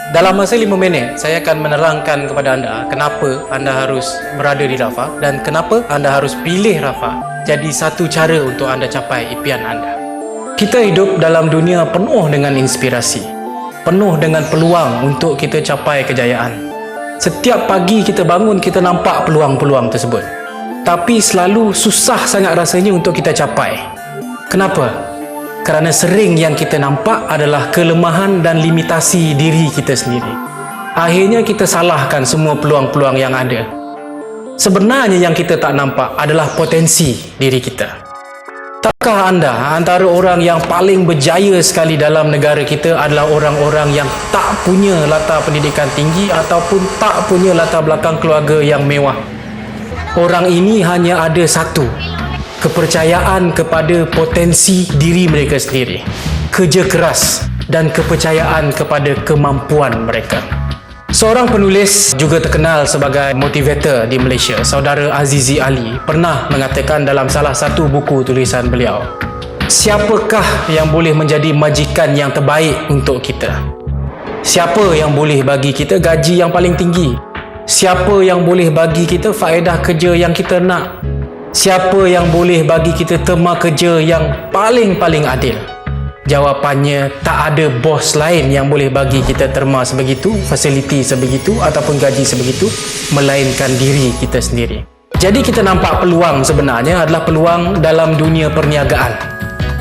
Dalam masa 5 minit, saya akan menerangkan kepada anda kenapa anda harus berada di Rafah dan kenapa anda harus pilih Rafah jadi satu cara untuk anda capai impian anda. Kita hidup dalam dunia penuh dengan inspirasi, penuh dengan peluang untuk kita capai kejayaan. Setiap pagi kita bangun, kita nampak peluang-peluang tersebut. Tapi selalu susah sangat rasanya untuk kita capai. Kenapa? Kerana sering yang kita nampak adalah kelemahan dan limitasi diri kita sendiri. Akhirnya kita salahkan semua peluang-peluang yang ada. Sebenarnya yang kita tak nampak adalah potensi diri kita. Takkah anda antara orang yang paling berjaya sekali dalam negara kita adalah orang-orang yang tak punya latar pendidikan tinggi ataupun tak punya latar belakang keluarga yang mewah? Orang ini hanya ada satu: kepercayaan kepada potensi diri mereka sendiri, kerja keras dan kepercayaan kepada kemampuan mereka. Seorang penulis juga terkenal sebagai motivator di Malaysia, saudara Azizi Ali, pernah mengatakan dalam salah satu buku tulisan beliau, siapakah yang boleh menjadi majikan yang terbaik untuk kita? Siapa yang boleh bagi kita gaji yang paling tinggi? Siapa yang boleh bagi kita faedah kerja yang kita nak? Siapa yang boleh bagi kita terma kerja yang paling-paling adil? Jawapannya, tak ada bos lain yang boleh bagi kita terma sebegitu, fasiliti sebegitu ataupun gaji sebegitu, melainkan diri kita sendiri. Jadi kita nampak peluang sebenarnya adalah peluang dalam dunia perniagaan.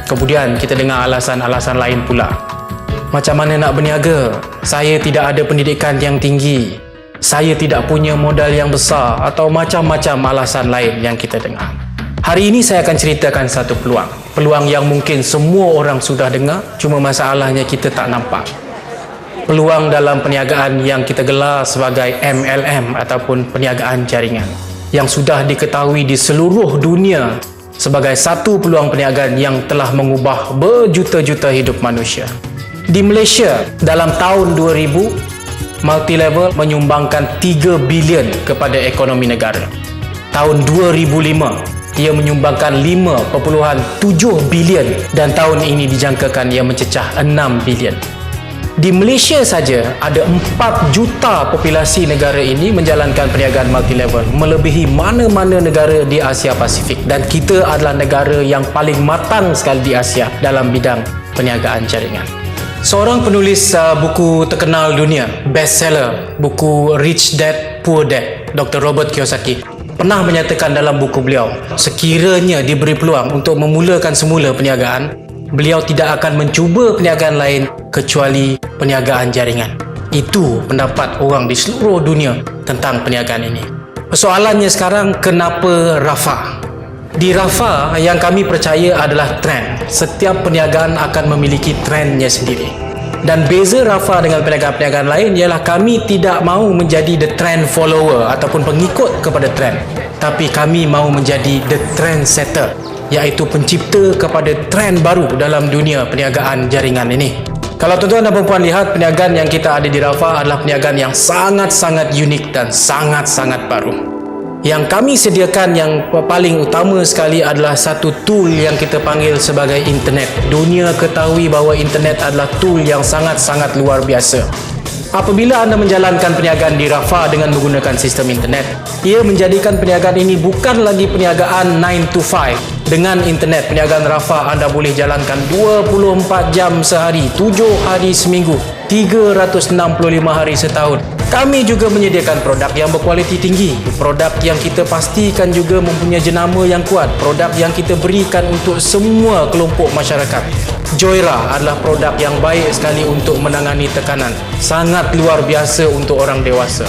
Kemudian kita dengar alasan-alasan lain pula. Macam mana nak berniaga? Saya tidak ada pendidikan yang tinggi. Saya tidak punya modal yang besar, atau macam-macam alasan lain yang kita dengar. Hari ini saya akan ceritakan satu peluang. Peluang yang mungkin semua orang sudah dengar, cuma masalahnya kita tak nampak. Peluang dalam perniagaan yang kita gelar sebagai MLM ataupun perniagaan jaringan, yang sudah diketahui di seluruh dunia sebagai satu peluang perniagaan yang telah mengubah berjuta-juta hidup manusia. Di Malaysia, dalam tahun 2000, Multilevel menyumbangkan 3 bilion kepada ekonomi negara. Tahun 2005, ia menyumbangkan 5.7 bilion dan tahun ini dijangkakan ia mencecah 6 bilion. Di Malaysia saja ada 4 juta populasi negara ini menjalankan perniagaan multilevel, melebihi mana-mana negara di Asia Pasifik, dan kita adalah negara yang paling matang sekali di Asia dalam bidang perniagaan jaringan. Seorang penulis buku terkenal dunia, bestseller, buku Rich Dad Poor Dad, Dr. Robert Kiyosaki, pernah menyatakan dalam buku beliau, sekiranya diberi peluang untuk memulakan semula perniagaan, beliau tidak akan mencuba perniagaan lain kecuali perniagaan jaringan. Itu pendapat orang di seluruh dunia tentang perniagaan ini. Persoalannya sekarang, kenapa Rafah? Di Rafah, yang kami percaya adalah trend. Setiap perniagaan akan memiliki trendnya sendiri. Dan beza Rafah dengan perniagaan-perniagaan lain ialah kami tidak mahu menjadi the trend follower ataupun pengikut kepada trend. Tapi kami mahu menjadi the trend setter, iaitu pencipta kepada trend baru dalam dunia perniagaan jaringan ini. Kalau tuan-tuan dan perempuan lihat, perniagaan yang kita ada di Rafah adalah perniagaan yang sangat-sangat unik dan sangat-sangat baru. Yang kami sediakan yang paling utama sekali adalah satu tool yang kita panggil sebagai internet. Dunia ketahui bahawa internet adalah tool yang sangat-sangat luar biasa. Apabila anda menjalankan perniagaan di Rafah dengan menggunakan sistem internet, ia menjadikan perniagaan ini bukan lagi perniagaan 9 to 5. Dengan internet, perniagaan Rafah anda boleh jalankan 24 jam sehari, 7 hari seminggu, 365 hari setahun. Kami juga menyediakan produk yang berkualiti tinggi, produk yang kita pastikan juga mempunyai jenama yang kuat, produk yang kita berikan untuk semua kelompok masyarakat. Joyra adalah produk yang baik sekali untuk menangani tekanan, sangat luar biasa untuk orang dewasa.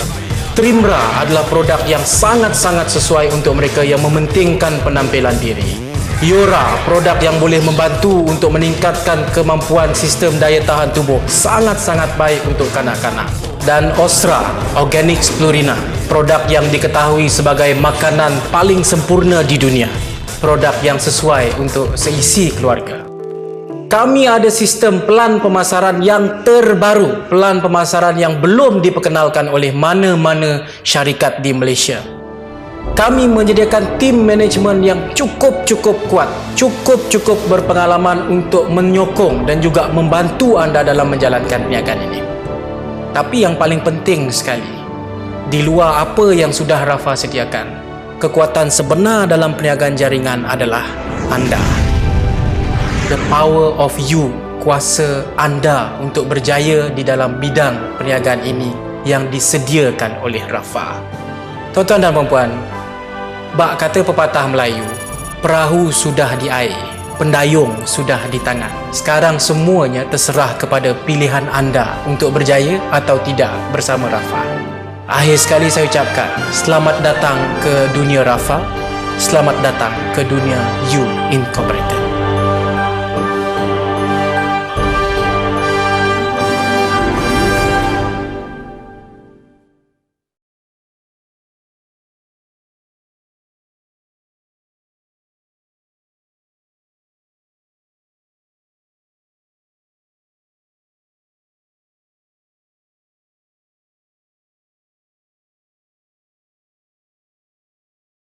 Trimra adalah produk yang sangat-sangat sesuai untuk mereka yang mementingkan penampilan diri. Yora, produk yang boleh membantu untuk meningkatkan kemampuan sistem daya tahan tubuh, sangat-sangat baik untuk kanak-kanak. Dan Ostra, Organic Splurina, produk yang diketahui sebagai makanan paling sempurna di dunia, produk yang sesuai untuk seisi keluarga. Kami ada sistem pelan pemasaran yang terbaru, pelan pemasaran yang belum diperkenalkan oleh mana-mana syarikat di Malaysia. Kami menyediakan tim manajemen yang cukup kuat, cukup berpengalaman untuk menyokong dan juga membantu anda dalam menjalankan perniagaan ini. Tapi yang paling penting sekali, di luar apa yang sudah Rafa sediakan, kekuatan sebenar dalam perniagaan jaringan adalah anda. The power of you, kuasa anda untuk berjaya di dalam bidang perniagaan ini yang disediakan oleh Rafa. Tuan-tuan dan puan-puan, bak kata pepatah Melayu, perahu sudah di air, pendayung sudah di tangan. Sekarang semuanya terserah kepada pilihan anda untuk berjaya atau tidak bersama Rafa. Akhir sekali saya ucapkan, selamat datang ke dunia Rafa, selamat datang ke dunia You Incorporated.